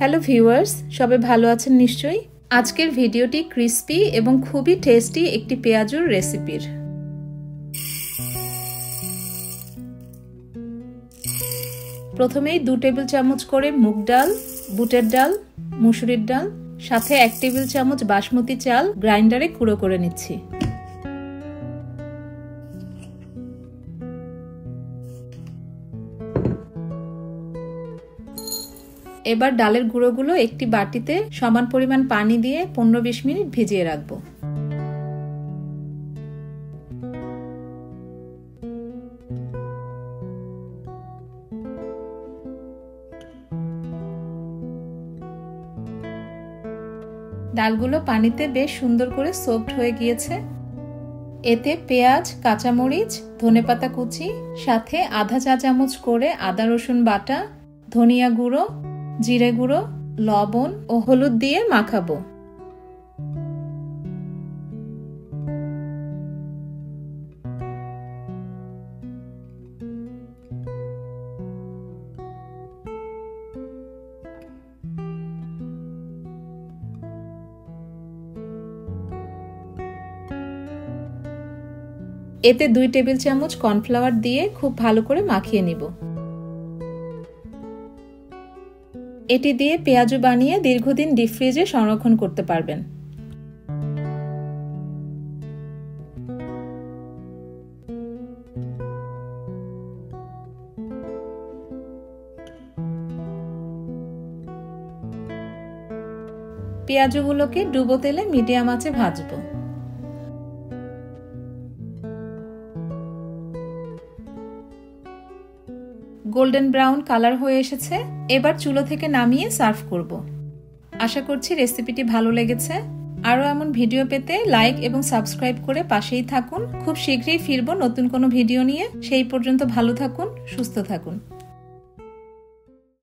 Hello viewers, সবাই ভালো আছেন নিশ্চয়ই। আজকের ভিডিওটি ক্রিস্পি এবং খুবই টেস্টি একটি পেঁয়াজুর রেসিপির। প্রথমেই 2 টেবিল চামচ করে মুগ ডাল, বুটের ডাল, মুসুরির ডাল, সাথে 1 টেবিল চামচ বাসমতি চাল গ্রাইন্ডারে গুঁড়ো করে নিচ্ছি। এবার ডালের গুঁড়োগুলো একটি বাটিতে সমান পরিমাণ পানি দিয়ে 15-20 মিনিট ভিজিয়ে রাখবো। ডালগুলো পানিতে বেশ সুন্দর করে সোকড হয়ে গিয়েছে। এতে পেঁয়াজ, কাঁচামরিচ, ধনেপাতা কুচি, সাথে আধা চা চামচ করে আদা রসুন বাটা, ধনিয়া গুঁড়ো, জিরে গুঁড়ো, লবণ ও হলুদ দিয়ে মাখাবো। এতে 2 টেবিল চামচ কর্নফ্লাওয়ার দিয়ে খুব ভালো করে মাখিয়ে নিব। এটি দিয়ে পেঁয়াজু বানিয়ে দীর্ঘদিন ডিপ ফ্রিজে সংরক্ষণ করতে পারবেন। পেঁয়াজুগুলোকে ডুবো তেলে মিডিয়াম আঁচে ভাজবো। গোল্ডেন ব্রাউন কালার হয়ে এসেছে। এবার চুলো থেকে নামিয়ে সার্ভ করব। আশা করছি রেসিপিটি ভালো লেগেছে। আরও এমন ভিডিও পেতে লাইক এবং সাবস্ক্রাইব করে পাশেই থাকুন। খুব শীঘ্রই ফিরবো নতুন কোনো ভিডিও নিয়ে। সেই পর্যন্ত ভালো থাকুন, সুস্থ থাকুন।